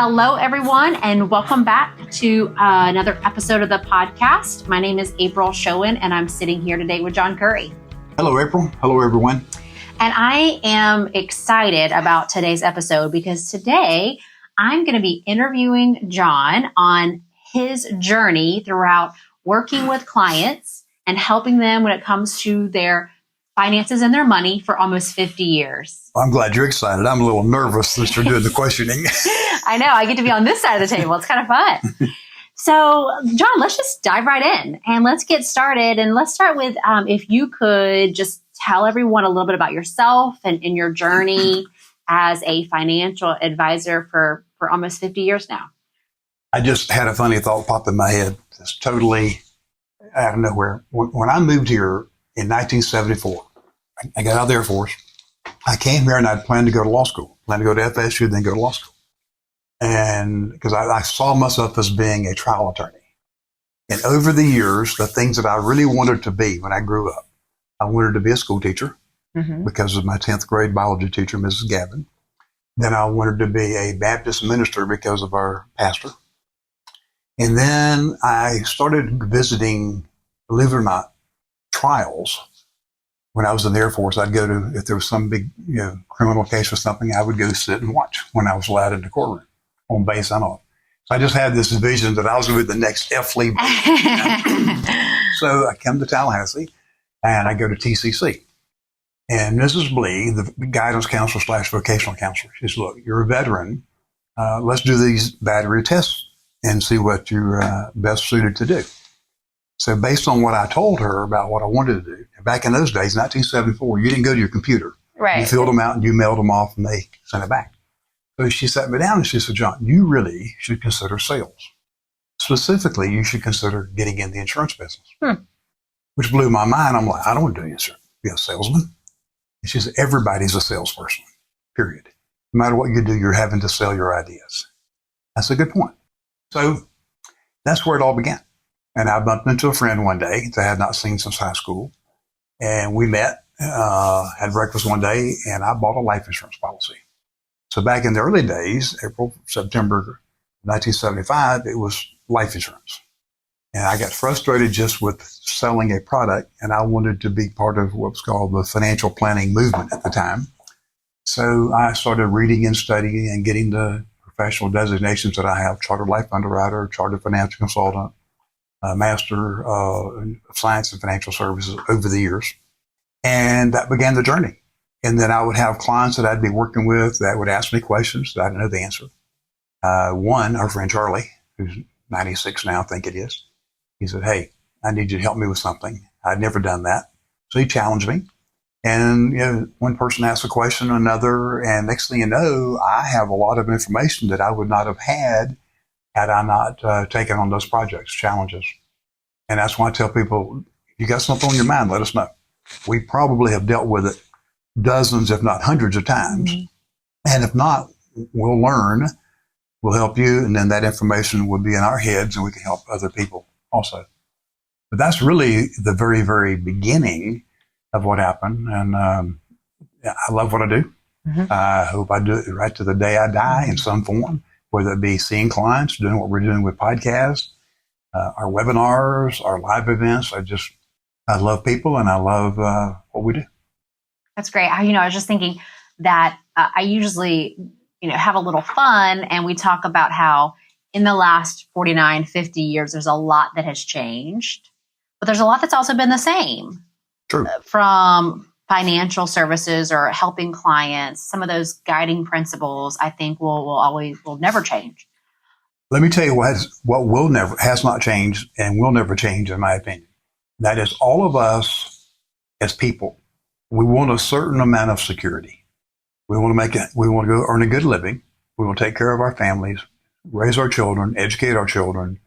Hello, everyone, and welcome back to another episode of the podcast. My name is April Schoen, and I'm sitting here today with John Curry. Hello, April. Hello, everyone. And I am excited about today's episode because today I'm going to be interviewing John on his journey throughout working with clients and helping them when it comes to their finances and their money for almost 50 years. I'm glad you're excited. I'm a little nervous since you're doing the questioning. I know. I get to be on this side of the table. It's kind of fun. So, John, let's just dive right in and let's get started. And let's start with if you could just tell everyone a little bit about yourself and your journey as a financial advisor for almost 50 years now. I just had a funny thought pop in my head. It's totally out of nowhere. When I moved here in 1974, I got out of the Air Force. I came here and I'd planned to go to law school, planned to go to FSU, then go to law school. And because I saw myself as being a trial attorney. And over the years, the things that I really wanted to be when I grew up, I wanted to be a school teacher because of my 10th grade biology teacher, Mrs. Gavin. Then I wanted to be a Baptist minister because of our pastor. And then I started visiting, believe it or not, trials. When I was in the Air Force, I'd go to, if there was some big criminal case or something, I would go sit and watch when I was allowed in the courtroom on base and off. So I just had this vision that I was going to be the next F. Lee. So I come to Tallahassee and I go to TCC. And Mrs. Blee, the guidance counselor / vocational counselor, she says, look, you're a veteran. Let's do these battery tests and see what you're best suited to do. So based on what I told her about what I wanted to do, back in those days, 1974, you didn't go to your computer. Right. You filled them out and you mailed them off and they sent it back. So she sat me down and she said, John, you really should consider sales. Specifically, you should consider getting in the insurance business, which blew my mind. I'm like, I don't want to do insurance. Be a salesman. And she said, everybody's a salesperson, period. No matter what you do, you're having to sell your ideas. That's a good point. So that's where it all began. And I bumped into a friend one day that I had not seen since high school. And we met, had breakfast one day, and I bought a life insurance policy. So back in the early days, September 1975, it was life insurance. And I got frustrated just with selling a product, and I wanted to be part of what was called the financial planning movement at the time. So I started reading and studying and getting the professional designations that I have: Chartered Life Underwriter, Chartered Financial Consultant, Master of Science and Financial Services over the years. And that began the journey. And then I would have clients that I'd be working with that would ask me questions that I didn't know the answer. One, our friend Charlie, who's 96 now, I think it is. He said, hey, I need you to help me with something. I'd never done that. So he challenged me. And one person asked a question, another, and next thing you know, I have a lot of information that I would not have had I not taken on those projects, challenges. And that's why I tell people, if you got something on your mind, let us know. We probably have dealt with it dozens, if not hundreds of times. And if not, we'll learn, we'll help you, and then that information will be in our heads and we can help other people also. But that's really the very, very beginning of what happened. And I love what I do. I hope I do it right to the day I die in some form, whether it be seeing clients, doing what we're doing with podcasts, our webinars, our live events. I love people and I love what we do. That's great. I was just thinking that I usually, have a little fun and we talk about how in the last 49, 50 years, there's a lot that has changed, but there's a lot that's also been the same. True. From financial services or helping clients, some of those guiding principles, I think will never change. Let me tell you what has not changed and will never change, in my opinion. That is, all of us as people, we want a certain amount of security. We want to go earn a good living. We want to take care of our families, raise our children, educate our children,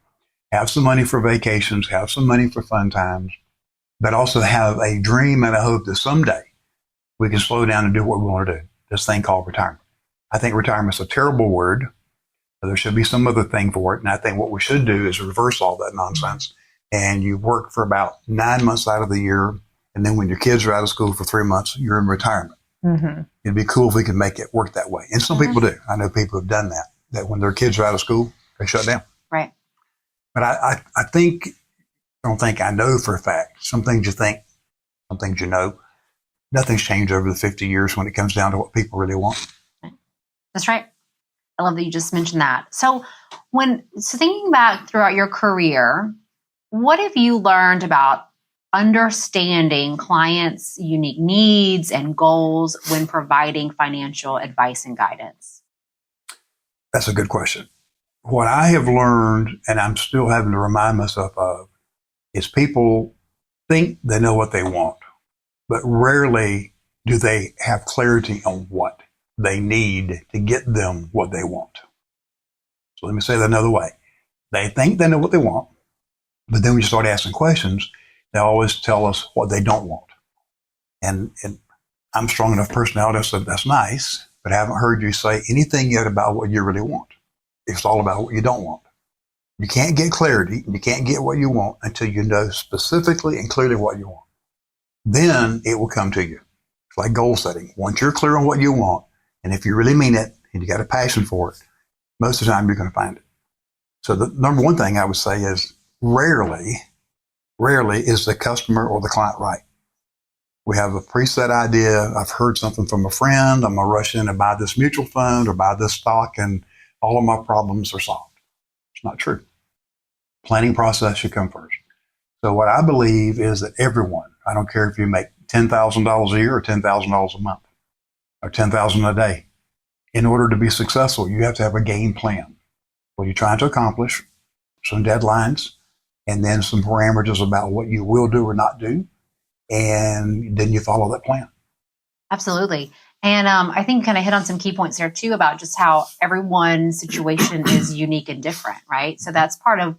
have some money for vacations, have some money for fun times, but also have a dream and a hope that someday we can slow down and do what we want to do, this thing called retirement. I think retirement's a terrible word. There should be some other thing for it. And I think what we should do is reverse all that nonsense. And you work for about 9 months out of the year. And then when your kids are out of school for 3 months, you're in retirement. It'd be cool if we could make it work that way. And some people do. I know people have done that. that when their kids are out of school, they shut down. Right. But I don't think I know for a fact. Some things you think, some things you know. Nothing's changed over the 50 years when it comes down to what people really want. That's right. I love that you just mentioned that. So thinking back throughout your career, what have you learned about understanding clients' unique needs and goals when providing financial advice and guidance? That's a good question. What I have learned, and I'm still having to remind myself of, is people think they know what they want, but rarely do they have clarity on what they need to get them what they want. So let me say that another way. They think they know what they want, but then when you start asking questions, they always tell us what they don't want. And I'm strong enough personality, so that's nice, but I haven't heard you say anything yet about what you really want. It's all about what you don't want. You can't get clarity, you can't get what you want until you know specifically and clearly what you want. Then it will come to you. It's like goal setting. Once you're clear on what you want, and if you really mean it, and you got a passion for it, most of the time you're going to find it. So the number one thing I would say is rarely is the customer or the client right. We have a preset idea. I've heard something from a friend. I'm going to rush in and buy this mutual fund or buy this stock, and all of my problems are solved. It's not true. Planning process should come first. So what I believe is that everyone, I don't care if you make $10,000 a year or $10,000 a month or $10,000 a day, in order to be successful, you have to have a game plan. What you're trying to accomplish, some deadlines, and then some parameters about what you will do or not do. And then you follow that plan. Absolutely. And I think you kind of hit on some key points there too about just how everyone's situation is unique and different, right? So that's part of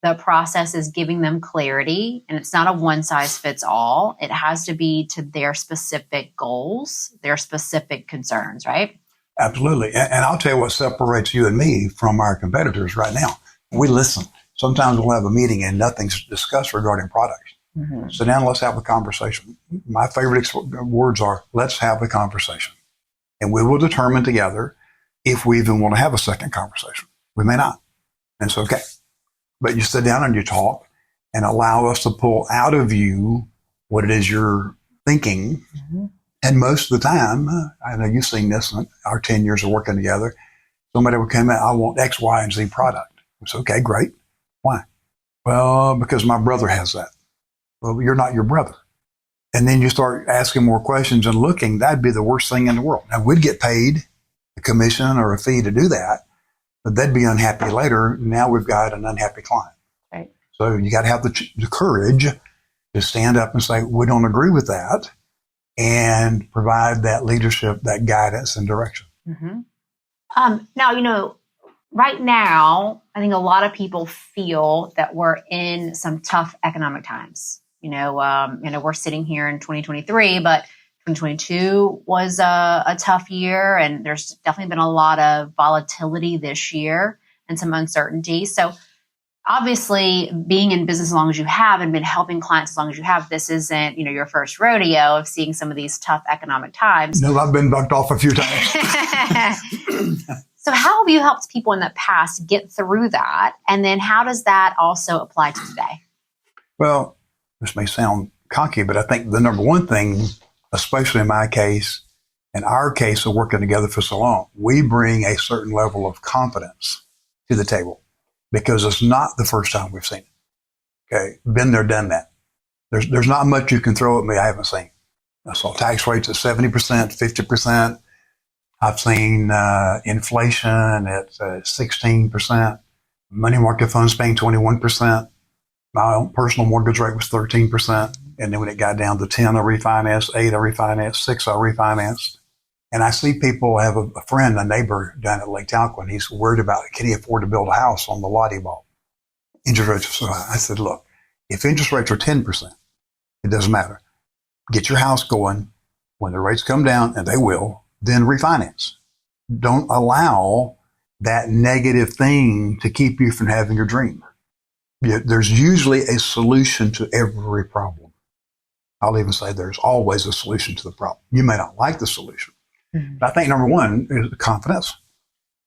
the process, is giving them clarity, and it's not a one size fits all. It has to be to their specific goals, their specific concerns, right? Absolutely. And I'll tell you what separates you and me from our competitors right now. We listen. Sometimes we'll have a meeting and nothing's discussed regarding products. Mm-hmm. So now let's have a conversation. My favorite words are, let's have a conversation. And we will determine together if we even want to have a second conversation. We may not. And it's okay. But you sit down and you talk and allow us to pull out of you what it is you're thinking. Mm-hmm. And most of the time, I know you've seen this in our 10 years of working together, somebody would come in, I want X, Y, and Z product. It's okay, great. Why? Well, because my brother has that. Well, you're not your brother. And then you start asking more questions and looking, that'd be the worst thing in the world. Now, we'd get paid a commission or a fee to do that, but they'd be unhappy later. Now we've got an unhappy client. Right. So you got to have the courage to stand up and say, we don't agree with that, and provide that leadership, that guidance and direction. Mm-hmm. Now, right now, I think a lot of people feel that we're in some tough economic times. We're sitting here in 2023, but 2022 was a tough year, and there's definitely been a lot of volatility this year and some uncertainty. So obviously, being in business as long as you have and been helping clients as long as you have, this isn't, your first rodeo of seeing some of these tough economic times. No, I've been bucked off a few times. So how have you helped people in the past get through that? And then how does that also apply to today? Well, this may sound cocky, but I think the number one thing, especially in my case, in our case of working together for so long, we bring a certain level of confidence to the table because it's not the first time we've seen it. Okay, been there, done that. There's not much you can throw at me I haven't seen. I saw tax rates at 70%, 50%. I've seen inflation at 16%. Money market funds paying 21%. My own personal mortgage rate was 13%. And then when it got down to 10, I refinanced, 8, I refinanced, 6, I refinanced. And I see people have a friend, a neighbor down at Lake Talquin. He's worried about, can he afford to build a house on the lot he bought? Interest rates are so high. I said, look, if interest rates are 10%, it doesn't matter. Get your house going. When the rates come down, and they will, then refinance. Don't allow that negative thing to keep you from having your dream. There's usually a solution to every problem. I'll even say there's always a solution to the problem. You may not like the solution. Mm-hmm. But I think number one is confidence,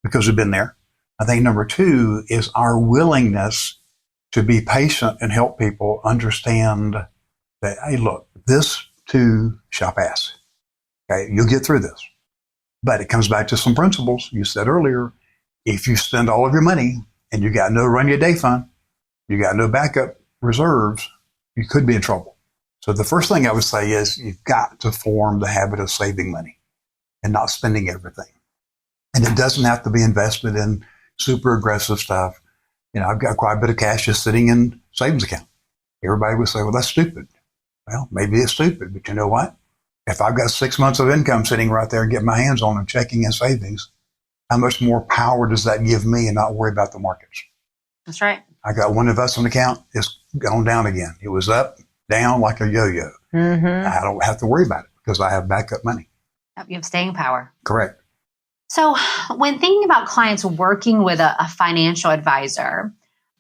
because we've been there. I think number two is our willingness to be patient and help people understand that, hey, look, this too shall pass. Okay, you'll get through this. But it comes back to some principles you said earlier. If you spend all of your money and you got no rainy day fund, you got no backup reserves, you could be in trouble. So the first thing I would say is you've got to form the habit of saving money and not spending everything. And it doesn't have to be invested in super aggressive stuff. I've got quite a bit of cash just sitting in savings account. Everybody would say, well, that's stupid. Well, maybe it's stupid, but you know what? If I've got 6 months of income sitting right there and get my hands on them, checking and savings, how much more power does that give me and not worry about the markets? That's right. I got one investment account. It's gone down again. It was up, down like a yo-yo. Mm-hmm. I don't have to worry about it because I have backup money. You have staying power. Correct. So when thinking about clients working with a financial advisor,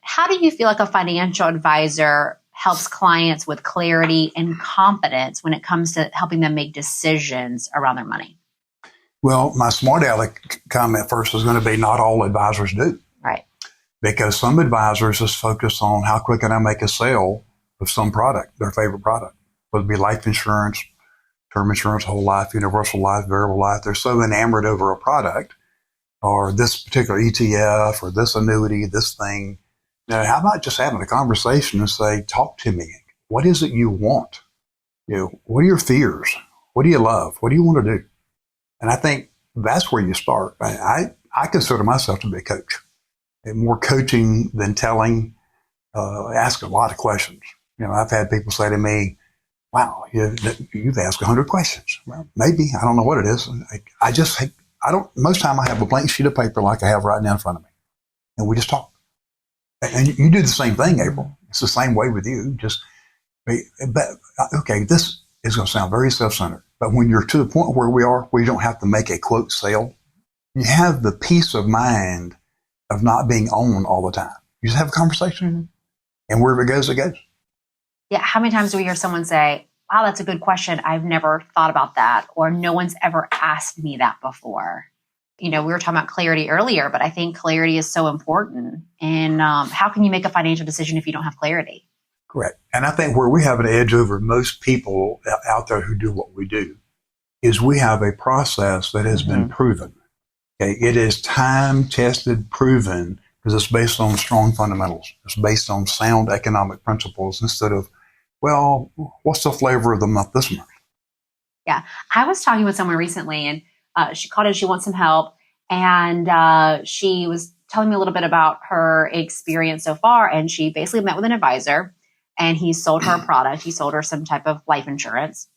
how do you feel like a financial advisor helps clients with clarity and confidence when it comes to helping them make decisions around their money? Well, my smart aleck comment first is going to be not all advisors do. Right. Because some advisors just focus on how quick can I make a sale of some product, their favorite product, whether it be life insurance, term insurance, whole life, universal life, variable life. They're so enamored over a product or this particular ETF or this annuity, this thing. How about just having a conversation and say, talk to me. What is it you want? What are your fears? What do you love? What do you want to do? And I think that's where you start. I consider myself to be a coach. More coaching than telling, ask a lot of questions. I've had people say to me, wow, you've asked 100 questions. Well, maybe. I don't know what it is. Most time I have a blank sheet of paper like I have right now in front of me. And we just talk. And you do the same thing, April. It's the same way with you. Okay, this is going to sound very self-centered. But when you're to the point where we are, where you don't have to make a quote sale, you have the peace of mind of not being on all the time. You just have a conversation. Mm-hmm. And wherever it goes, it goes. Yeah. How many times do we hear someone say, wow, that's a good question. I've never thought about that. Or no one's ever asked me that before. We were talking about clarity earlier, but I think clarity is so important. And how can you make a financial decision if you don't have clarity? Correct. And I think where we have an edge over most people out there who do what we do is we have a process that has been proven. Okay, it is time-tested, proven, because it's based on strong fundamentals. It's based on sound economic principles instead of, well, what's the flavor of the month this month? Yeah. I was talking with someone recently, and she called in, she wants some help. And she was telling me a little bit about her experience so far. And she basically met with an advisor, and he sold her a product. He sold her some type of life insurance.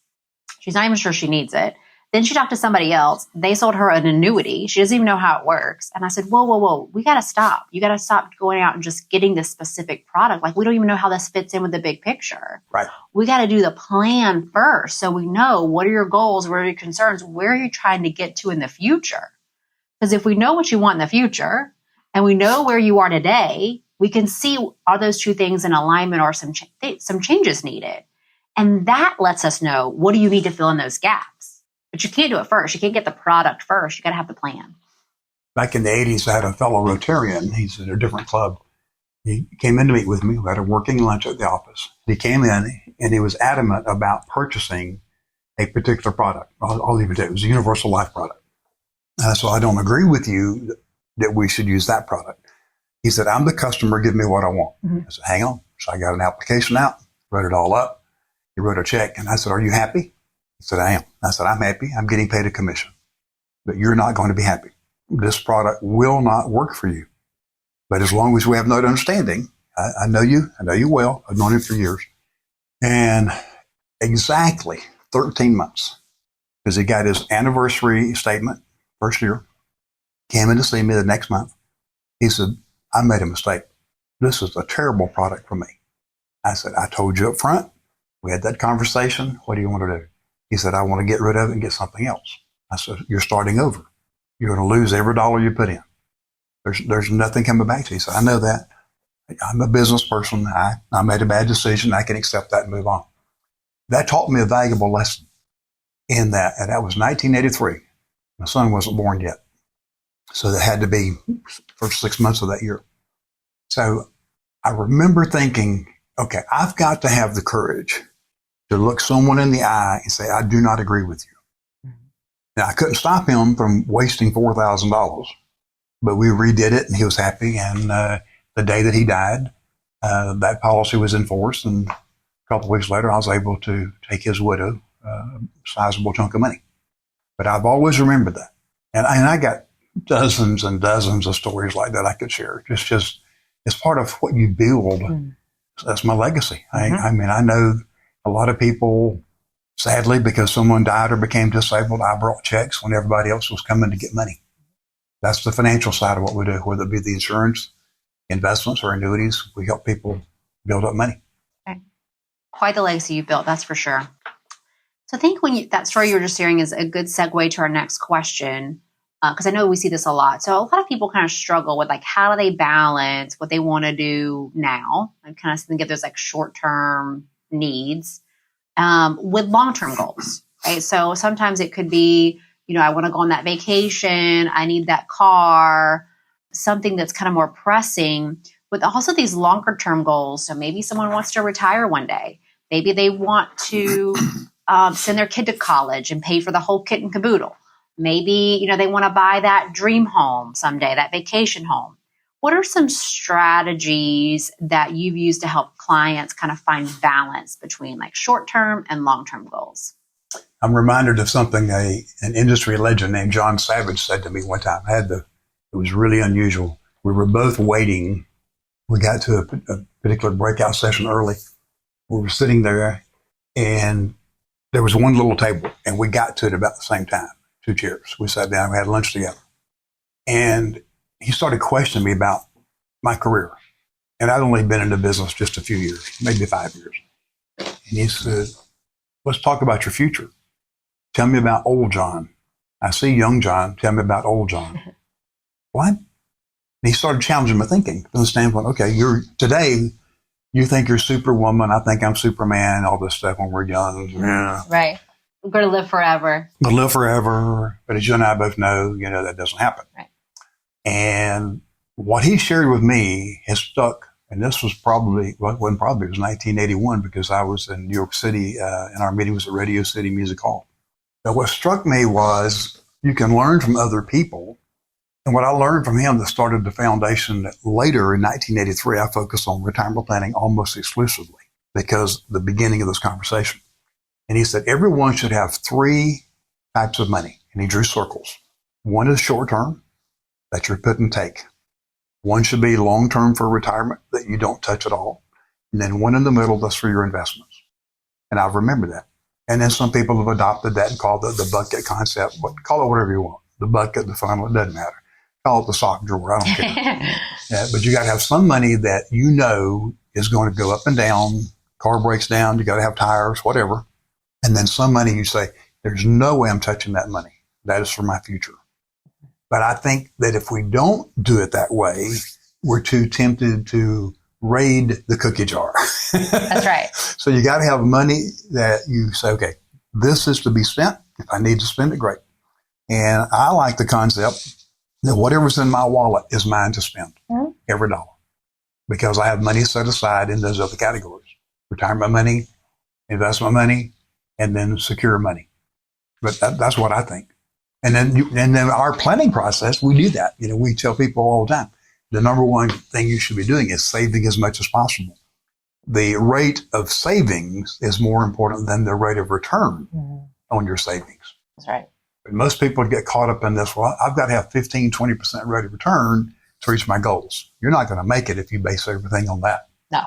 She's not even sure she needs it. Then she talked to somebody else. They sold her an annuity. She doesn't even know how it works. And I said, whoa. We got to stop. You got to stop going out and just getting this specific product. Like, we don't even know how this fits in with the big picture. Right. We got to do the plan first. So we know, what are your goals? What are your concerns? Where are you trying to get to in the future? Because if we know what you want in the future and we know where you are today, we can see, are those two things in alignment or some changes needed? And that lets us know, what do you need to fill in those gaps? But you can't do it first. You can't get the product first. You got to have the plan. Back in the 80s, I had a fellow Rotarian. He's in a different club. He came in to meet with me. We had a working lunch at the office. He came in and he was adamant about purchasing a particular product. I'll leave it there. It was a universal life product. So I don't agree with you that we should use that product. He said, I'm the customer. Give me what I want. Mm-hmm. I said, hang on. So I got an application out, wrote it all up. He wrote a check. And I said, are you happy? He said, I am. I said, I'm happy. I'm getting paid a commission. But you're not going to be happy. This product will not work for you. But as long as we have no understanding, I know you. I know you well. I've known you for years. And exactly 13 months, because he got his anniversary statement, first year, came in to see me the next month. He said, I made a mistake. This is a terrible product for me. I said, I told you up front. We had that conversation. What do you want to do? He said, I want to get rid of it and get something else. I said, you're starting over. You're going to lose every dollar you put in. There's nothing coming back to you. He said, I know that. I'm a business person. I made a bad decision. I can accept that and move on. That taught me a valuable lesson in that. And that was 1983. My son wasn't born yet. So that had to be first 6 months of that year. So I remember thinking, okay, I've got to have the courage to look someone in the eye and say, I do not agree with you. Now, I couldn't stop him from wasting $4,000, but we redid it and he was happy. And the day that he died, that policy was enforced. And a couple of weeks later, I was able to take his widow a sizable chunk of money. But I've always remembered that. And I got dozens and dozens of stories like that I could share. It's part of what you build. That's my legacy. I mean, I know a lot of people, sadly, because someone died or became disabled, I brought checks when everybody else was coming to get money. That's the financial side of what we do, whether it be the insurance, investments, or annuities. We help people build up money. Okay. Quite the legacy you built, that's for sure. So I think that story you were just sharing is a good segue to our next question, because I know we see this a lot. So a lot of people kind of struggle with like, how do they balance what they want to do now and kind of think of those like short-term needs with long-term goals, right? So sometimes it could be, I want to go on that vacation. I need that car, something that's kind of more pressing, with also these longer-term goals. So maybe someone wants to retire one day. Maybe they want to send their kid to college and pay for the whole kit and caboodle. Maybe, they want to buy that dream home someday, that vacation home. What are some strategies that you've used to help clients kind of find balance between like short-term and long-term goals? I'm reminded of something an industry legend named John Savage said to me one time. It was really unusual. We were both waiting. We got to a particular breakout session early. We were sitting there and there was one little table and we got to it about the same time, 2 chairs. We sat down, we had lunch together. And he started questioning me about my career. And I'd only been in the business just a few years, maybe 5 years. And he said, let's talk about your future. Tell me about old John. I see young John. Tell me about old John. What? And he started challenging my thinking from the standpoint, okay, today, you think you're Superwoman. I think I'm Superman, all this stuff when we're young. Yeah. Right. We're going to live forever. But live forever. But as you and I both know, that doesn't happen. Right. And what he shared with me has stuck. And this was it was 1981 because I was in New York City and our meeting was at Radio City Music Hall. But what struck me was you can learn from other people. And what I learned from him that started the foundation that later in 1983, I focused on retirement planning almost exclusively because the beginning of this conversation. And he said, everyone should have 3 types of money. And he drew circles. One is short term, that you're put and take. One should be long term for retirement that you don't touch at all. And then one in the middle, that's for your investments. And I remember that. And then some people have adopted that and called it the bucket concept. Call it whatever you want. The bucket, the funnel, it doesn't matter. Call it the sock drawer. I don't care. Yeah, but you got to have some money that is going to go up and down. Car breaks down. You got to have tires, whatever. And then some money you say, there's no way I'm touching that money. That is for my future. But I think that if we don't do it that way, we're too tempted to raid the cookie jar. That's right. So you got to have money that you say, okay, this is to be spent. If I need to spend it, great. And I like the concept that whatever's in my wallet is mine to spend, every dollar, because I have money set aside in those other categories: retirement money, investment money, and then secure money. But that's what I think. And then our planning process, we do that. We tell people all the time, the number one thing you should be doing is saving as much as possible. The rate of savings is more important than the rate of return on your savings. That's right. But most people get caught up in this, well, I've got to have 15, 20% rate of return to reach my goals. You're not going to make it if you base everything on that. No,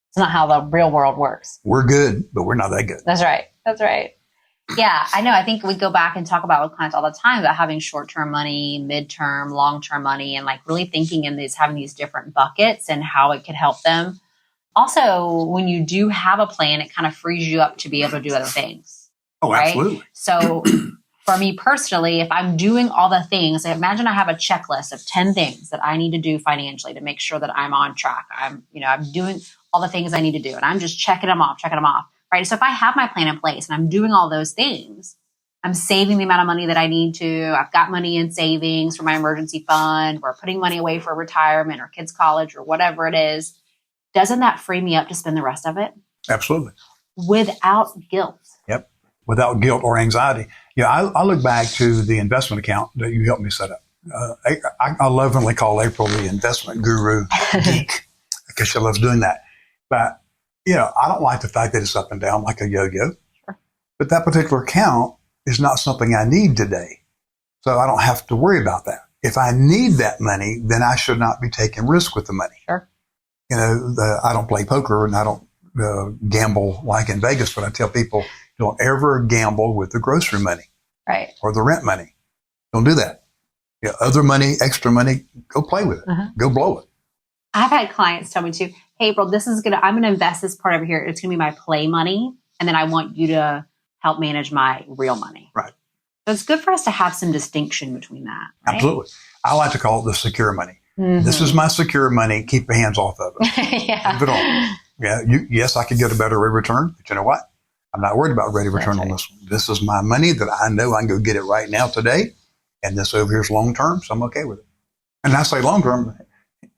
it's not how the real world works. We're good, but we're not that good. That's right. That's right. Yeah, I know. I think we go back and talk about with clients all the time about having short-term money, mid-term, long-term money, and like really thinking in having these different buckets and how it could help them. Also, when you do have a plan, it kind of frees you up to be able to do other things. Oh, right? Absolutely. So for me personally, if I'm doing all the things, imagine I have a checklist of 10 things that I need to do financially to make sure that I'm on track. I'm doing all the things I need to do, and I'm just checking them off. Right. So if I have my plan in place and I'm doing all those things, I'm saving the amount of money that I need to. I've got money in savings for my emergency fund. We're putting money away for retirement or kids' college or whatever it is. Doesn't that free me up to spend the rest of it? Absolutely. Without guilt. Yep. Without guilt or anxiety. Yeah, I look back to the investment account that you helped me set up. I lovingly call April the investment guru geek because she loves doing that. But, I don't like the fact that it's up and down like a yo-yo. Sure. But that particular account is not something I need today. So I don't have to worry about that. If I need that money, then I should not be taking risk with the money. Sure. I don't play poker and I don't gamble like in Vegas, but I tell people, don't ever gamble with the grocery money. Right. Or the rent money. Don't do that. Other money, extra money, go play with it. Go blow it. I've had clients tell me too, hey, April, I'm going to invest this part over here. It's going to be my play money. And then I want you to help manage my real money. Right. So it's good for us to have some distinction between that. Right? Absolutely. I like to call it the secure money. This is my secure money. Keep your hands off of it. Yeah. Leave it on. Yeah. Yes, I could get a better rate of return, but you know what? I'm not worried about rate of return on this one. This is my money that I know I can go get it right now today. And this over here is long term, so I'm okay with it. And I say long term,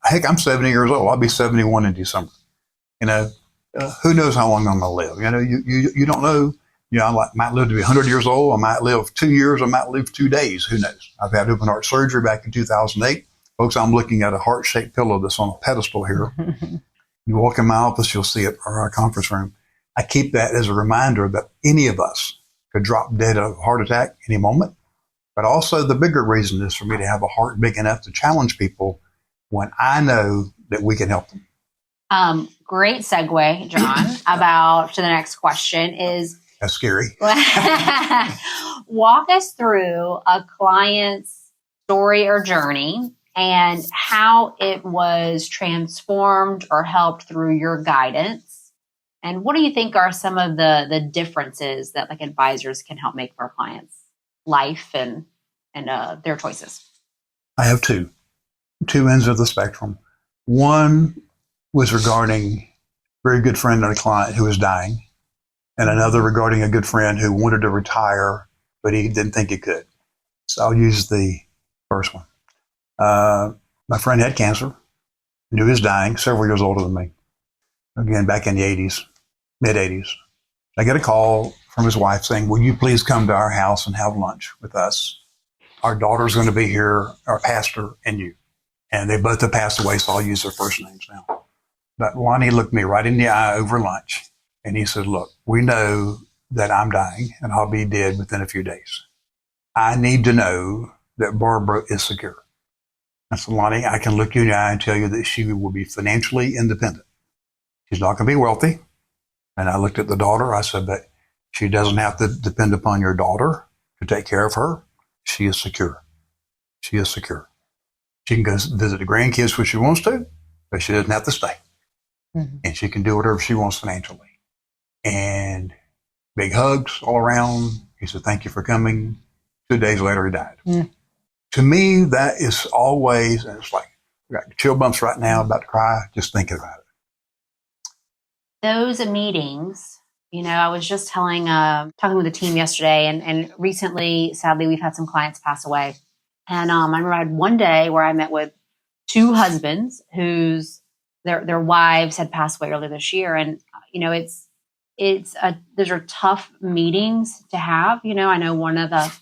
heck, I'm 70 years old. I'll be 71 in December. Who knows how long I'm going to live? You don't know. I might live to be 100 years old. I might live 2 years. I might live 2 days. Who knows? I've had open heart surgery back in 2008. Folks, I'm looking at a heart-shaped pillow that's on a pedestal here. You walk in my office, you'll see it, or our conference room. I keep that as a reminder that any of us could drop dead of a heart attack any moment. But also the bigger reason is for me to have a heart big enough to challenge people when I know that we can help them. Great segue, John, about to the next question is. That's scary. Walk us through a client's story or journey and how it was transformed or helped through your guidance. And what do you think are some of the differences that like advisors can help make for our clients' life and their choices? I have two ends of the spectrum. One was regarding a very good friend and a client who was dying, and another regarding a good friend who wanted to retire, but he didn't think he could. So I'll use the first one. My friend had cancer, knew he was dying, several years older than me. Again, back in the 80s, mid-80s. I get a call from his wife saying, will you please come to our house and have lunch with us? Our daughter's going to be here, our pastor and you. And they both have passed away, so I'll use their first names now. But Lonnie looked me right in the eye over lunch, and he said, look, we know that I'm dying and I'll be dead within a few days. I need to know that Barbara is secure. I said, Lonnie, I can look you in the eye and tell you that she will be financially independent. She's not going to be wealthy. And I looked at the daughter. I said, but she doesn't have to depend upon your daughter to take care of her. She is secure. She is secure. She can go visit the grandkids when she wants to, but she doesn't have to stay. And she can do whatever she wants financially. And big hugs all around. He said, thank you for coming. 2 days later, he died. To me, that is always, and it's like, I got chill bumps right now, about to cry, just thinking about it. Those meetings, I was just talking with the team yesterday, and recently, sadly, we've had some clients pass away. And I remember I had one day where I met with two husbands whose their wives had passed away earlier this year. And, those are tough meetings to have. I know one of the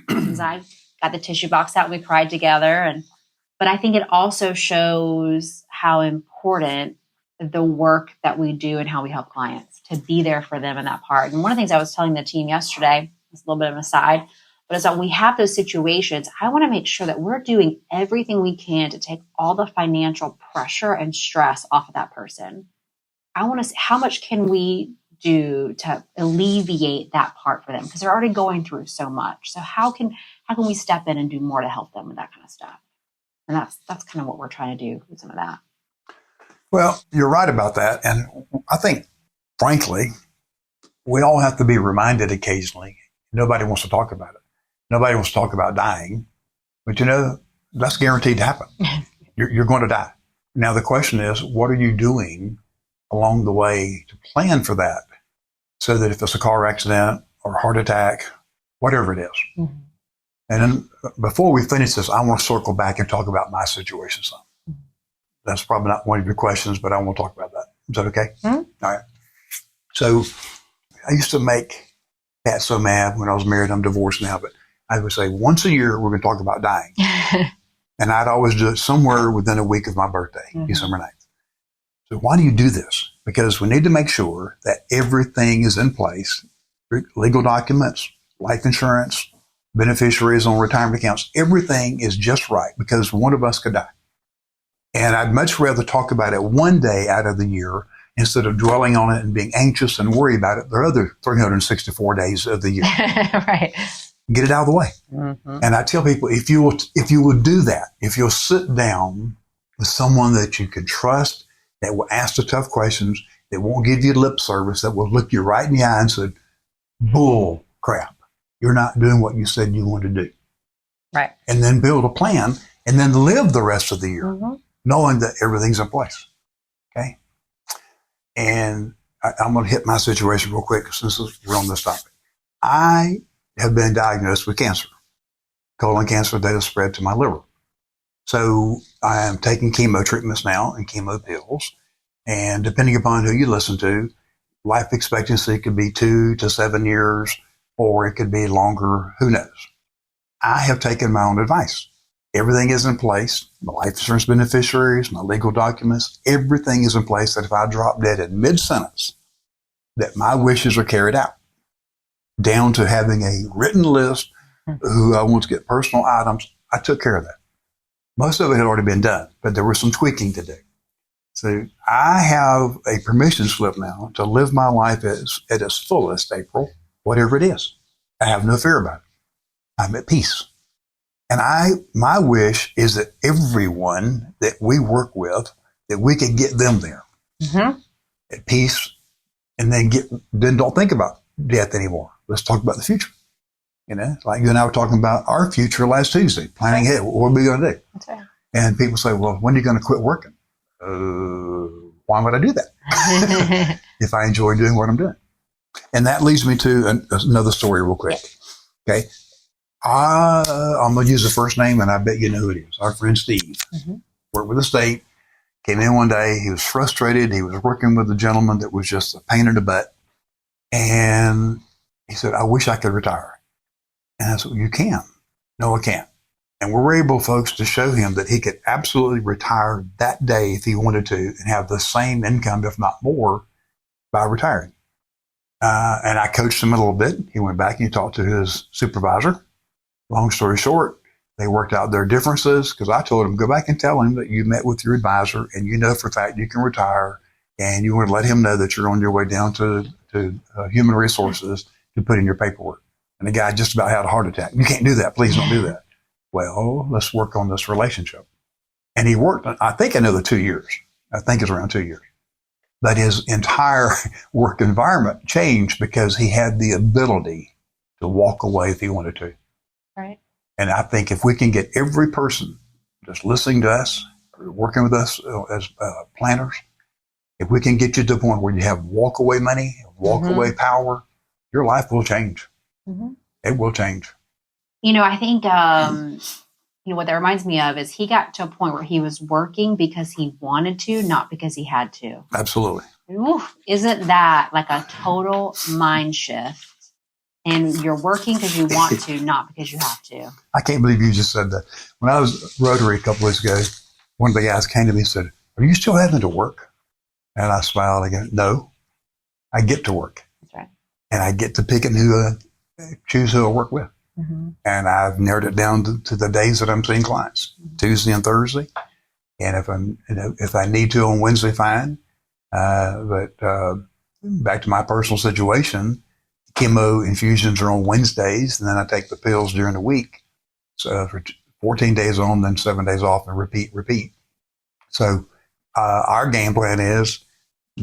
reasons I got the tissue box out and we cried together. But I think it also shows how important the work that we do and how we help clients to be there for them in that part. And one of the things I was telling the team yesterday, it's a little bit of an aside, but it's that we have those situations. I want to make sure that we're doing everything we can to take all the financial pressure and stress off of that person. I want to see how much can we do to alleviate that part for them because they're already going through so much. So how can we step in and do more to help them with that kind of stuff? And that's kind of what we're trying to do with some of that. Well, you're right about that. And I think, frankly, we all have to be reminded occasionally. Nobody wants to talk about it. Nobody wants to talk about dying. But, that's guaranteed to happen. You're going to die. Now, the question is, what are you doing along the way to plan for that so that if it's a car accident or a heart attack whatever it is. Mm-hmm. And then before we finish this, I want to circle back and talk about my situation some. Mm-hmm. That's probably not one of your questions, but I want to talk about that. Is that okay? Mm-hmm. All right. So I used to make Pat so mad when I was married. I'm divorced now, but I would say once a year, we're going to talk about dying. And I'd always do it somewhere within a week of my birthday, Mm-hmm. December 9th. So why do you do this? Because we need to make sure that everything is in place. Legal documents, life insurance, beneficiaries on retirement accounts, everything is just right because one of us could die. And I'd much rather talk about it one day out of the year instead of dwelling on it and being anxious and worry about it the other 364 days of the year. Right. Get it out of the way. Mm-hmm. And I tell people, if you will do that, if you'll sit down with someone that you can trust, that will ask the tough questions, that won't give you lip service, that will look you right in the eye and say, bull crap, you're not doing what you said you wanted to do. Right. And then build a plan and then live the rest of the year, Mm-hmm. knowing that everything's in place. Okay. And I'm going to hit my situation real quick since we're on this topic. I have been diagnosed with cancer, colon cancer that has spread to my liver. So I am taking chemo treatments now and chemo pills. And depending upon who you listen to, life expectancy could be 2 to 7 years, or it could be longer. Who knows? I have taken my own advice. Everything is in place. My life insurance beneficiaries, my legal documents, everything is in place that if I drop dead in mid-sentence, that my wishes are carried out, down to having a written list who I want to get personal items. I took care of that. Most of it had already been done, but there was some tweaking to do. So I have a permission slip now to live my life at its fullest, April, whatever it is. I have no fear about it. I'm at peace. And my wish is that everyone that we work with, that we could get them there Mm-hmm. at peace, and then don't think about death anymore. Let's talk about the future. You know, like you and I were talking about our future last Tuesday, planning ahead. What are we going to do? That's right. And people say, well, when are you going to quit working? Why would I do that if I enjoy doing what I'm doing? And that leads me to another story real quick. Okay. I'm going to use the first name, and I bet you know who it is. Our friend Steve. Mm-hmm. Worked with the state. Came in one day. He was frustrated. He was working with a gentleman that was just a pain in the butt. And he said, I wish I could retire. And I said, well, you can. No, I can't. And we were able, folks, to show him that he could absolutely retire that day if he wanted to and have the same income, if not more, by retiring. And I coached him a little bit. He went back and he talked to his supervisor. Long story short, they worked out their differences because I told him, go back and tell him that you met with your advisor and you know for a fact you can retire, and you want to let him know that you're on your way down to human resources to put in your paperwork. And the guy just about had a heart attack. You can't do that. Please don't do that. Well, let's work on this relationship. And he worked, I think, another 2 years. I think it's around 2 years. But his entire work environment changed because he had the ability to walk away if he wanted to. Right. And I think if we can get every person just listening to us, working with us as planners, if we can get you to the point where you have walk away money, walk away power, your life will change. Mm-hmm. It will change. You know, I think, what that reminds me of is he got to a point where he was working because he wanted to, not because he had to. Absolutely. Oof, isn't that like a total mind shift? And you're working because you want to, not because you have to. I can't believe you just said that. When I was Rotary a couple weeks ago, one of the guys came to me and said, are you still having to work? And I smiled again. No, I get to work. That's right. And I get to pick and choose who I work with. Mm-hmm. And I've narrowed it down to the days that I'm seeing clients, Tuesday and Thursday. And if I need to on Wednesday, fine. But back to my personal situation, chemo infusions are on Wednesdays, and then I take the pills during the week. So for 14 days on, then 7 days off, and repeat. So our game plan is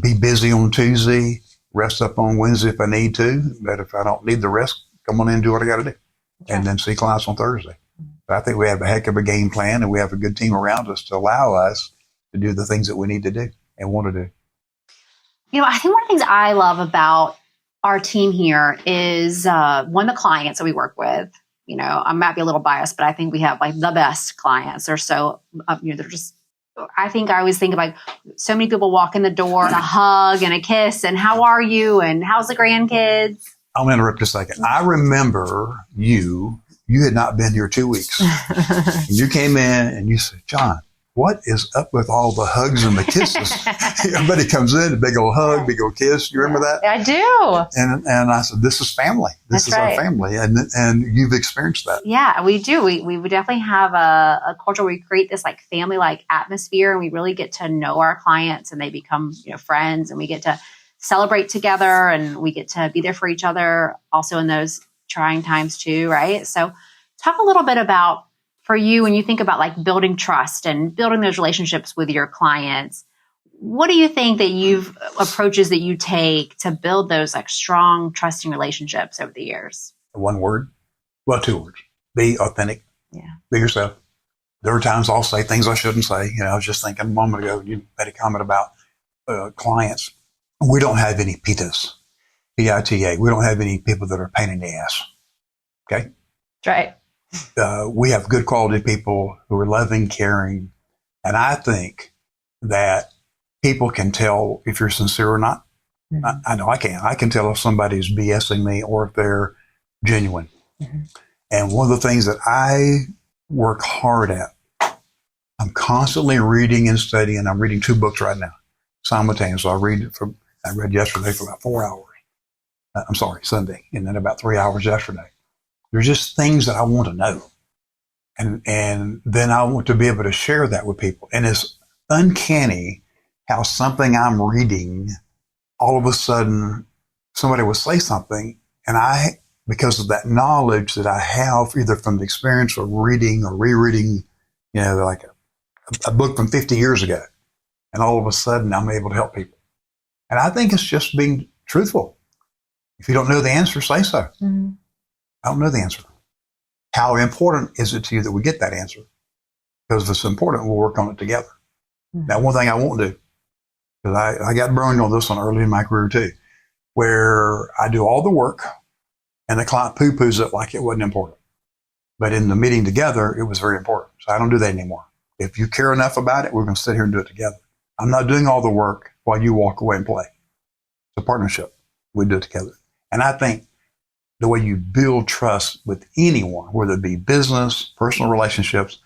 be busy on Tuesday, rest up on Wednesday if I need to. But if I don't need the rest, come on in and do what I got to do. Okay. And then see clients on Thursday. But I think we have a heck of a game plan, and we have a good team around us to allow us to do the things that we need to do and want to do. You know, I think one of the things I love about our team here is one of the clients that we work with. You know, I might be a little biased, but I think we have like the best clients. They're so, they're just, I think I always think of like so many people walk in the door and a hug and a kiss and how are you and how's the grandkids? I'm going to interrupt just a second. I remember you had not been here 2 weeks. And you came in and you said, John, what is up with all the hugs and the kisses? Everybody comes in, a big old hug, big old kiss. You remember that? I do. And I said, this is family. This is our family. And you've experienced that. Yeah, we do. We would definitely have a culture where we create this like family-like atmosphere and we really get to know our clients and they become, friends and we get to celebrate together and we get to be there for each other also in those trying times too, right? So talk a little bit about for you, when you think about like building trust and building those relationships with your clients, what do you think that approaches that you take to build those like strong, trusting relationships over the years? One word, well, 2 words, be authentic. Yeah. Be yourself. There are times I'll say things I shouldn't say. I was just thinking a moment ago, you made a comment about clients. We don't have any PITAs, P-I-T-A. We don't have any people that are a pain in the ass. Okay. That's right. We have good quality people who are loving, caring. And I think that people can tell if you're sincere or not. Mm-hmm. I know I can. I can tell if somebody's BSing me or if they're genuine. Mm-hmm. And one of the things that I work hard at, I'm constantly reading and studying. I'm reading 2 books right now simultaneously. I read yesterday for about 4 hours. Sunday. And then about 3 hours yesterday. There's just things that I want to know. And then I want to be able to share that with people. And it's uncanny how something I'm reading, all of a sudden somebody will say something and because of that knowledge that I have either from the experience of reading or rereading, like a book from 50 years ago. And all of a sudden I'm able to help people. And I think it's just being truthful. If you don't know the answer, say so. Mm-hmm. I don't know the answer. How important is it to you that we get that answer? Because if it's important, we'll work on it together. Mm-hmm. Now, one thing I won't do, because I got burned on this one early in my career too, where I do all the work and the client poo-poos it like it wasn't important. But in the meeting together, it was very important. So I don't do that anymore. If you care enough about it, we're going to sit here and do it together. I'm not doing all the work while you walk away and play. It's a partnership. We do it together. And I think the way you build trust with anyone, whether it be business, personal relationships,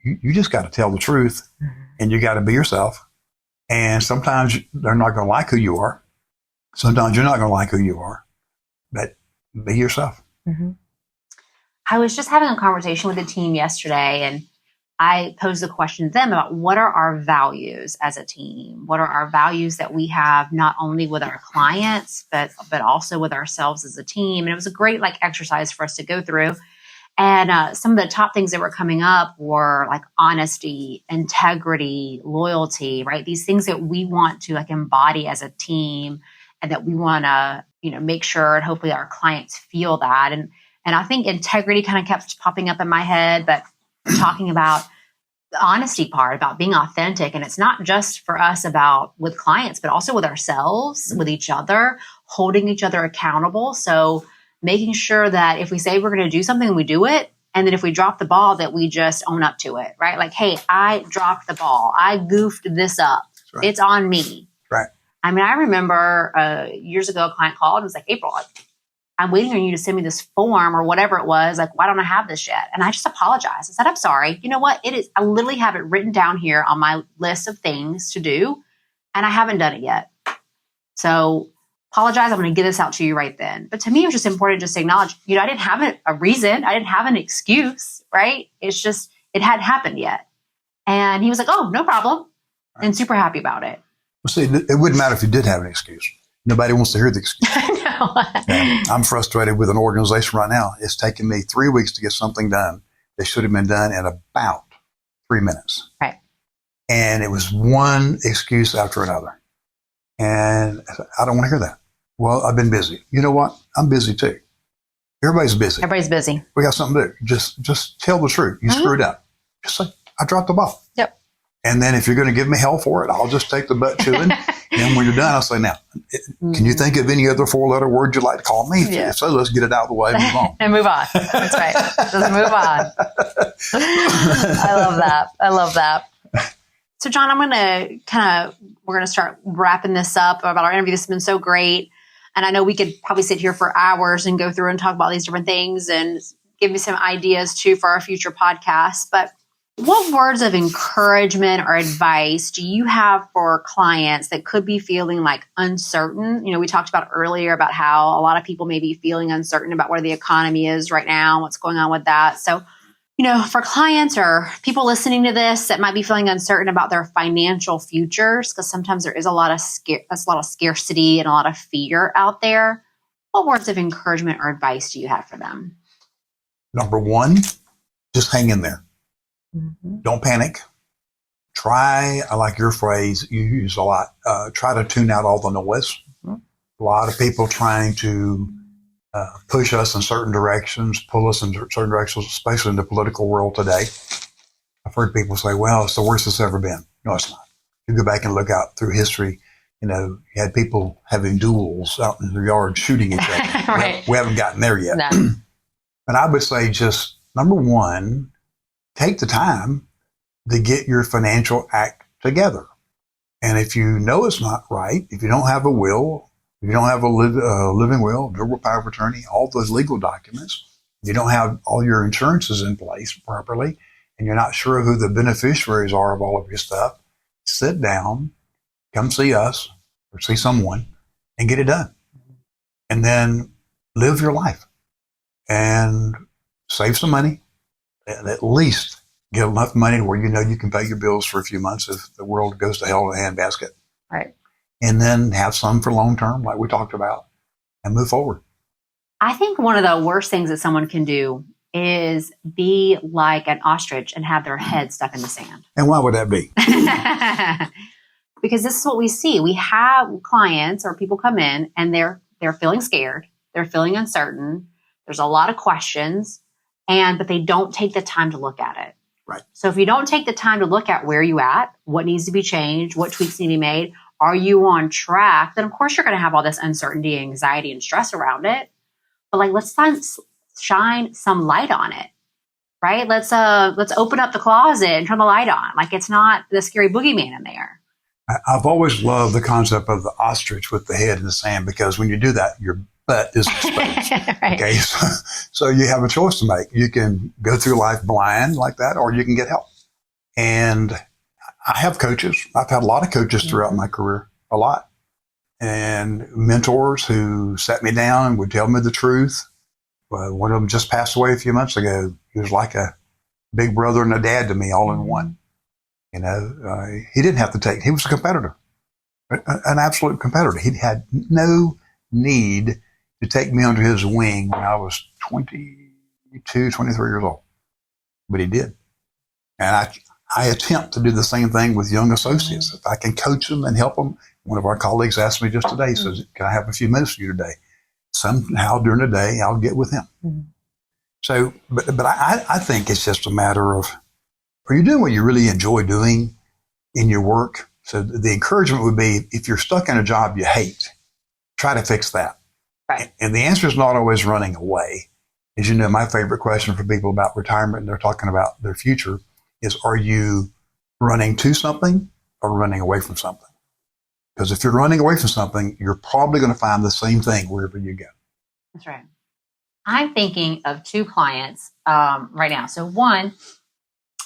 you just got to tell the truth and you got to be yourself. And sometimes they're not going to like who you are. Sometimes you're not going to like who you are, but be yourself. Mm-hmm. I was just having a conversation with the team yesterday and I posed a question to them about what are our values as a team? What are our values that we have not only with our clients, but also with ourselves as a team? And it was a great exercise for us to go through. And some of the top things that were coming up were like honesty, integrity, loyalty, right? These things that we want to embody as a team and that we want to, make sure and hopefully our clients feel that. And I think integrity kind of kept popping up in my head, but talking about the honesty part, about being authentic. And it's not just for us about with clients, but also with ourselves, with each other, holding each other accountable. So making sure that if we say we're going to do something, we do it. And then if we drop the ball, that we just own up to it, right? Like, hey, I dropped the ball. I goofed this up. Right. It's on me. Right. I mean, I remember years ago, a client called and was like, April, I'm waiting on you to send me this form or whatever it was. Like, why don't I have this yet? And I just apologized. I said, I'm sorry. You know what? It is. I literally have it written down here on my list of things to do, and I haven't done it yet. So apologize. I'm going to get this out to you right then. But to me, it was just important just to acknowledge, I didn't have a reason. I didn't have an excuse, right? It's just, it hadn't happened yet. And he was like, oh, no problem. Right. And super happy about it. Well, see, it wouldn't matter if you did have an excuse. Nobody wants to hear the excuse. I know. I'm frustrated with an organization right now. It's taken me 3 weeks to get something done that should have been done in about 3 minutes. Right. And it was one excuse after another. And I don't want to hear that. Well, I've been busy. You know what? I'm busy too. Everybody's busy. Everybody's busy. We got something to do. Just tell the truth. You screwed up. Just say, I dropped the ball. Yep. And then if you're going to give me hell for it, I'll just take the butt chewing And when you're done, I'll say, now, can you think of any other 4-letter word you'd like to call me? Yeah. So let's get it out of the way and move on. And move on. That's right. Just move on. I love that. So, John, I'm going to we're going to start wrapping this up about our interview. This has been so great. And I know we could probably sit here for hours and go through and talk about these different things and give me some ideas too for our future podcasts. But what words of encouragement or advice do you have for clients that could be feeling like uncertain? You know, we talked about earlier about how a lot of people may be feeling uncertain about where the economy is right now, what's going on with that. So, you know, for clients or people listening to this that might be feeling uncertain about their financial futures, because sometimes there is a lot of scarcity and a lot of fear out there. What words of encouragement or advice do you have for them? Number one, just hang in there. Mm-hmm. Don't panic. Try, I like your phrase you use a lot, try to tune out all the noise. Mm-hmm. A lot of people trying to push us in certain directions, pull us in certain directions, especially in the political world today. I've heard people say, well, it's the worst it's ever been. No, it's not. You go back and look out through history, you know, you had people having duels out in the yard shooting each other. Right. We haven't gotten there yet. No. But I would say just, number one, take the time to get your financial act together. And if you know it's not right, if you don't have a will, if you don't have a living will, durable power of attorney, all those legal documents, if you don't have all your insurances in place properly, and you're not sure who the beneficiaries are of all of your stuff, sit down, come see us or see someone and get it done. And then live your life and save some money, and at least get enough money where you know you can pay your bills for a few months if the world goes to hell in a handbasket. Right. And then have some for long term, like we talked about, and move forward. I think one of the worst things that someone can do is be like an ostrich and have their head stuck in the sand. And why would that be? Because this is what we see. We have clients or people come in and they're feeling scared. They're feeling uncertain. There's a lot of questions, but they don't take the time to look at it. Right. So if you don't take the time to look at where you at, what needs to be changed, what tweaks need to be made, are you on track? Then of course you're going to have all this uncertainty, anxiety, and stress around it. But like, let's shine some light on it, right? Let's open up the closet and turn the light on. Like, it's not the scary boogeyman in there. I've always loved the concept of the ostrich with the head in the sand, because when you do that, your butt is exposed. Right. Okay, so you have a choice to make. You can go through life blind like that, or you can get help. And I have coaches. I've had a lot of coaches throughout my career, a lot. And mentors who sat me down and would tell me the truth. One of them just passed away a few months ago. He was like a big brother and a dad to me all in one. You know, he didn't have to he was a competitor, an absolute competitor. He had no need to take me under his wing when I was 22, 23 years old. But he did. And I attempt to do the same thing with young associates. If I can coach them and help them. One of our colleagues asked me just today, he says, can I have a few minutes for you today? Somehow during the day, I'll get with him. Mm-hmm. So, but I think it's just a matter of, are you doing what you really enjoy doing in your work? So the encouragement would be, if you're stuck in a job you hate, try to fix that. Right. And the answer is not always running away. As you know, my favorite question for people about retirement, and they're talking about their future, is, are you running to something or running away from something? Because if you're running away from something, you're probably going to find the same thing wherever you go. That's right. I'm thinking of two clients right now. So one,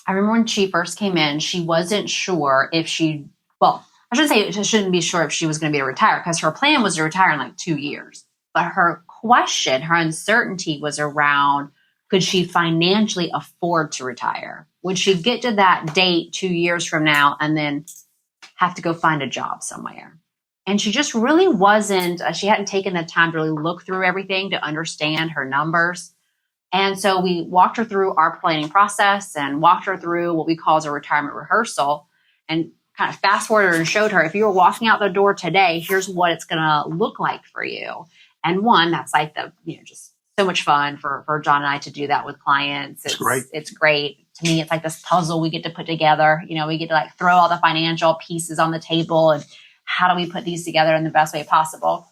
I remember when she first came in, she wasn't sure if she shouldn't be sure if she was going to be able to retire, because her plan was to retire in like 2 years. But her question, her uncertainty was around, could she financially afford to retire? Would she get to that date 2 years from now and then have to go find a job somewhere? And she just really wasn't, she hadn't taken the time to really look through everything to understand her numbers. And so we walked her through our planning process and walked her through what we call as a retirement rehearsal, and kind of fast forwarded and showed her, if you were walking out the door today, here's what it's going to look like for you. And one, that's like just so much fun for John and I to do that with clients. It's great. It's great. To me, it's like this puzzle we get to put together. You know, we get to like throw all the financial pieces on the table and how do we put these together in the best way possible?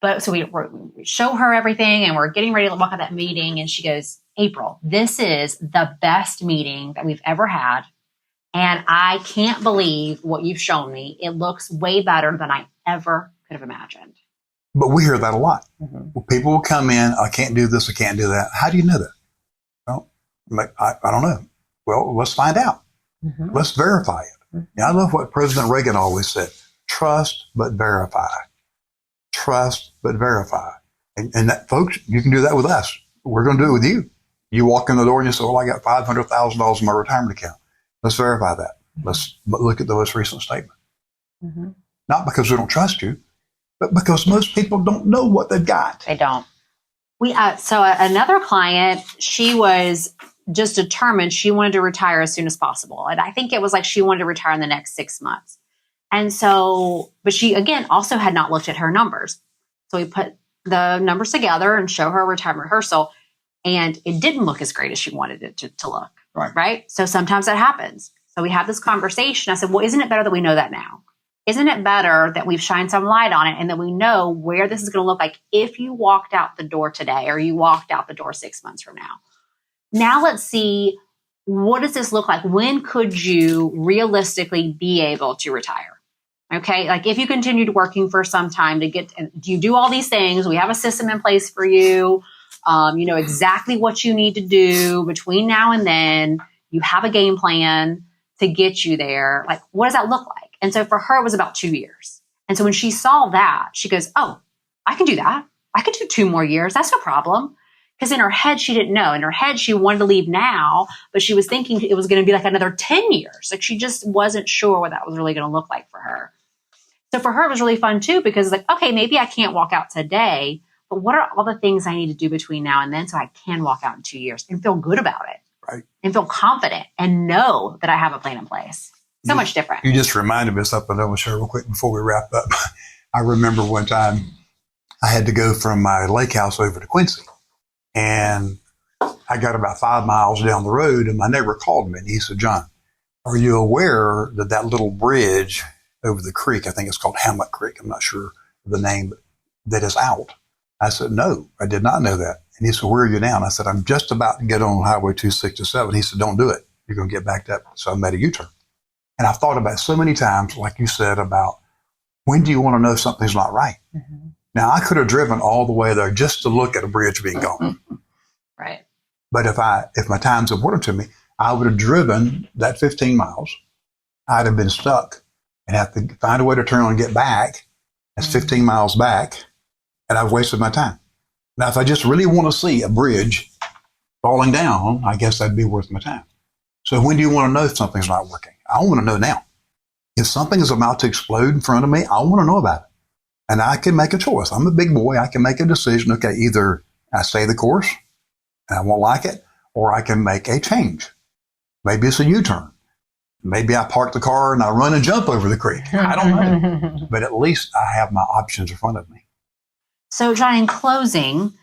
But so we show her everything and we're getting ready to walk out that meeting. And she goes, April, this is the best meeting that we've ever had. And I can't believe what you've shown me. It looks way better than I ever could have imagined. But we hear that a lot. Mm-hmm. Well, people will come in, I can't do this, I can't do that. How do you know that? Well, I don't know. Well, let's find out. Mm-hmm. Let's verify it. Mm-hmm. I love what President Reagan always said, trust but verify. Trust but verify. And that, folks, you can do that with us. We're going to do it with you. You walk in the door and you say, well, I got $500,000 in my retirement account. Let's verify that. Mm-hmm. Let's look at the most recent statement. Mm-hmm. Not because we don't trust you, but because most people don't know what they've got. They don't. So another client, she was just determined she wanted to retire as soon as possible. And I think it was like she wanted to retire in the next 6 months. And so, but she, again, also had not looked at her numbers. So we put the numbers together and show her a retirement rehearsal. And it didn't look as great as she wanted it to look. Right? So sometimes that happens. So we have this conversation. I said, well, isn't it better that we know that now? Isn't it better that we've shined some light on it and that we know where this is going to look like if you walked out the door today or you walked out the door 6 months from now? Now let's see, what does this look like? When could you realistically be able to retire? Okay, like if you continued working for some time do you do all these things? We have a system in place for you. You know exactly what you need to do between now and then. You have a game plan to get you there. Like, what does that look like? And so for her, it was about 2 years. And so when she saw that, she goes, oh, I can do that. I could do 2 more years. That's no problem. Because in her head, she didn't know. In her head, she wanted to leave now, but she was thinking it was going to be like another 10 years. Like she just wasn't sure what that was really going to look like for her. So for her, it was really fun too, because it's like, okay, maybe I can't walk out today, but what are all the things I need to do between now and then so I can walk out in 2 years and feel good about it? Right. And feel confident and know that I have a plan in place. So much different. You just reminded me of something I want to share real quick before we wrap up. I remember one time I had to go from my lake house over to Quincy. And I got about 5 miles down the road and my neighbor called me and he said, John, are you aware that that little bridge over the creek, I think it's called Hamlet Creek, I'm not sure of the name, but that is out? I said, no, I did not know that. And he said, where are you now? And I said, I'm just about to get on Highway 267. He said, don't do it. You're going to get backed up. So I made a U-turn. And I've thought about it so many times, like you said, about when do you want to know something's not right? Mm-hmm. Now, I could have driven all the way there just to look at a bridge being gone. Right. But if my time's important to me, I would have driven that 15 miles. I'd have been stuck and have to find a way to turn on and get back. That's 15 miles back. And I've wasted my time. Now, if I just really want to see a bridge falling down, I guess that'd be worth my time. So when do you want to know if something's not working? I want to know now. If something is about to explode in front of me, I want to know about it. And I can make a choice. I'm a big boy. I can make a decision. Okay, either I stay the course and I won't like it, or I can make a change. Maybe it's a U-turn. Maybe I park the car and I run and jump over the creek. I don't know. But at least I have my options in front of me. So, John, in closing,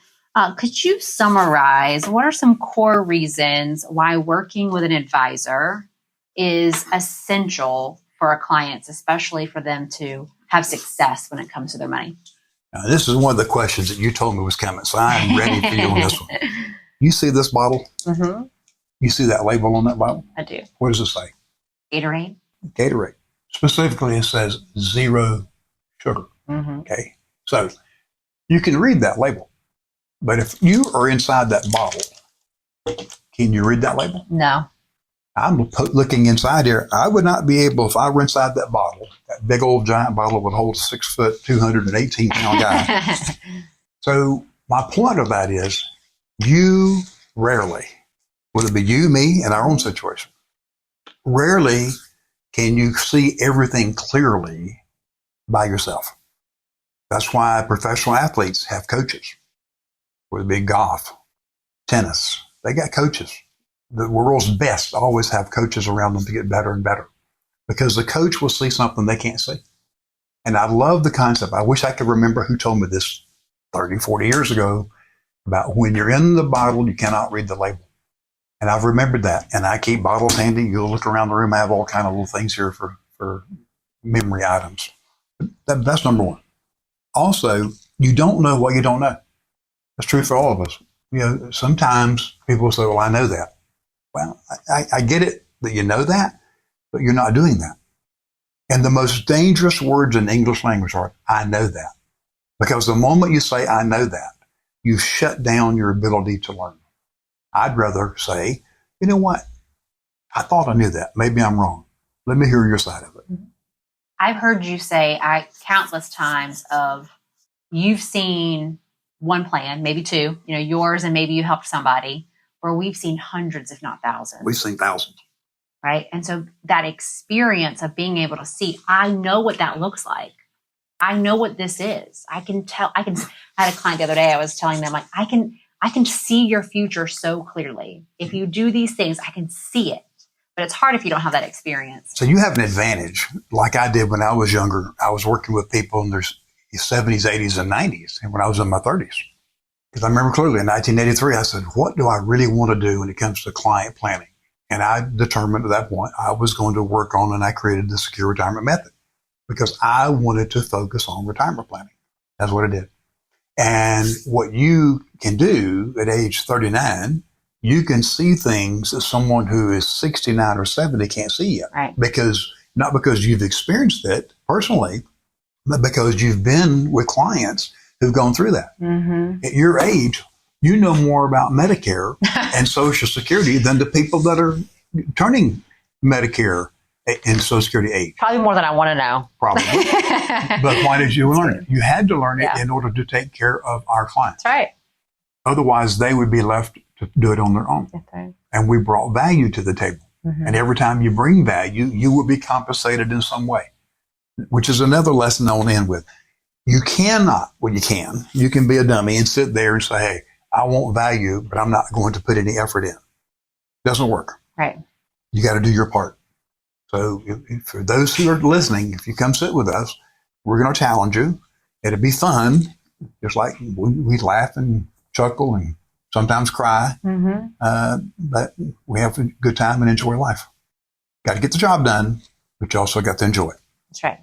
could you summarize what are some core reasons why working with an advisor is essential for our clients, especially for them to have success when it comes to their money? Now, this is one of the questions that you told me was coming, so I'm ready for you on this one. You see this bottle? Mm-hmm. You see that label on that bottle? I do. What does it say? Gatorade. Gatorade. Specifically, it says 0 sugar. Mm-hmm. Okay. So you can read that label, but if you are inside that bottle, can you read that label? No. I'm looking inside here. I would not be able, if I were inside that bottle, that big old giant bottle would hold a 6 foot, 218 pound guy. So my point of that is you rarely, whether it be you, me, in our own situation, rarely can you see everything clearly by yourself. That's why professional athletes have coaches, whether it be golf, tennis, they got coaches. The world's best always have coaches around them to get better and better because the coach will see something they can't see. And I love the concept. I wish I could remember who told me this 30, 40 years ago about when you're in the bottle, you cannot read the label. And I've remembered that. And I keep bottles handy. You'll look around the room. I have all kind of little things here for memory items. That's number one. Also, you don't know what you don't know. That's true for all of us. Sometimes people say, well, I know that. Well, I get it that you know that, but you're not doing that. And the most dangerous words in English language are, I know that. Because the moment you say, I know that, you shut down your ability to learn. I'd rather say, you know what? I thought I knew that. Maybe I'm wrong. Let me hear your side of it. I've heard you say countless times of you've seen one plan, maybe two, yours, and maybe you helped somebody, where we've seen hundreds, if not thousands. We've seen thousands. Right. And so that experience of being able to see, I know what that looks like. I know what this is. I can tell. I had a client the other day. I was telling them, like, I can see your future so clearly. If you do these things, I can see it. But it's hard if you don't have that experience. So you have an advantage, like I did when I was younger. I was working with people in their 70s, 80s, and 90s, and when I was in my 30s. Because I remember clearly in 1983, I said, what do I really want to do when it comes to client planning? And I determined at that point I was going to work on, and I created the Secure Retirement Method because I wanted to focus on retirement planning. That's what I did. And what you can do at age 39, you can see things that someone who is 69 or 70 can't see yet. Right. Not because you've experienced it personally, but because you've been with clients who've gone through that. Mm-hmm. At your age, you know more about Medicare and Social Security than the people that are turning Medicare and Social Security age. Probably more than I want to know. Probably. But why did you learn it? You had to learn it in order to take care of our clients. That's right. Otherwise, they would be left to do it on their own. That's right. And we brought value to the table. Mm-hmm. And every time you bring value, you will be compensated in some way, which is another lesson I want to end with. You cannot, well, you can be a dummy and sit there and say, hey, I want value, but I'm not going to put any effort in. Doesn't work. Right. You got to do your part. So for those who are listening, if you come sit with us, we're going to challenge you. It'll be fun. Just like we laugh and chuckle and sometimes cry. Mm-hmm. But we have a good time and enjoy life. Got to get the job done, but you also got to enjoy it. That's right.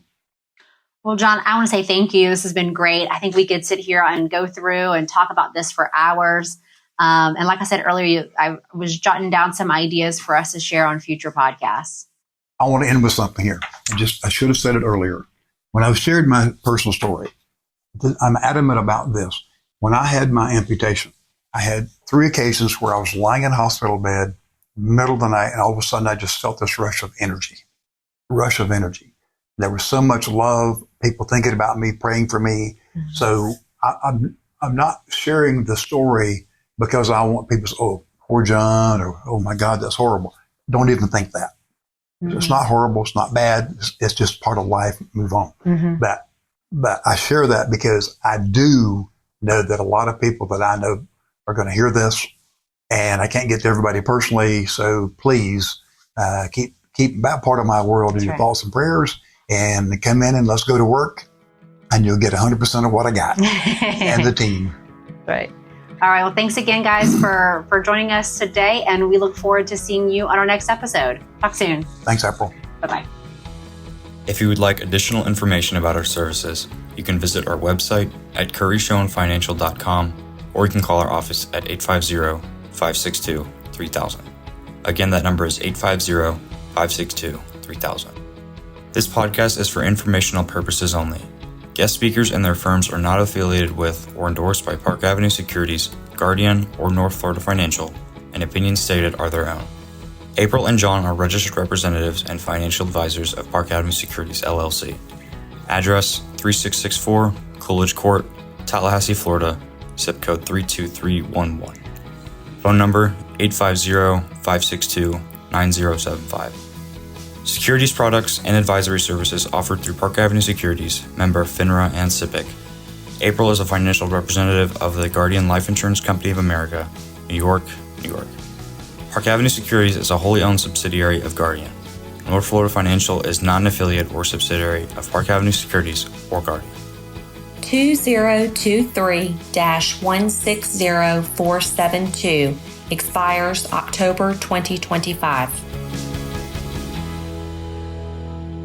Well, John, I want to say thank you. This has been great. I think we could sit here and go through and talk about this for hours. And like I said earlier, I was jotting down some ideas for us to share on future podcasts. I want to end with something here. I should have said it earlier. When I've shared my personal story, I'm adamant about this. When I had my amputation, I had 3 occasions where I was lying in a hospital bed, middle of the night, and all of a sudden I just felt this rush of energy. There was so much love, people thinking about me, praying for me. Mm-hmm. So I'm not sharing the story because I want people to say, oh, poor John, or oh my God, that's horrible. Don't even think that. Mm-hmm. It's not horrible. It's not bad. It's just part of life. Move on. Mm-hmm. But I share that because I do know that a lot of people that I know are going to hear this, and I can't get to everybody personally. So please keep that part of my world in your thoughts and prayers, and come in and let's go to work, and you'll get 100% of what I got and the team. Right. All right. Well, thanks again, guys, for joining us today, and we look forward to seeing you on our next episode. Talk soon. Thanks, April. Bye-bye. If you would like additional information about our services, you can visit our website at curryschoenfinancial.com, or you can call our office at 850-562-3000. Again, that number is 850-562-3000. This podcast is for informational purposes only. Guest speakers and their firms are not affiliated with or endorsed by Park Avenue Securities, Guardian, or North Florida Financial, and opinions stated are their own. April and John are registered representatives and financial advisors of Park Avenue Securities, LLC. Address 3664 Coolidge Court, Tallahassee, Florida, zip code 32311. Phone number 850-562-9075. Securities products and advisory services offered through Park Avenue Securities, member FINRA and SIPC. April is a financial representative of the Guardian Life Insurance Company of America, New York, New York. Park Avenue Securities is a wholly owned subsidiary of Guardian. North Florida Financial is not an affiliate or subsidiary of Park Avenue Securities or Guardian. 2023-160472 expires October 2025.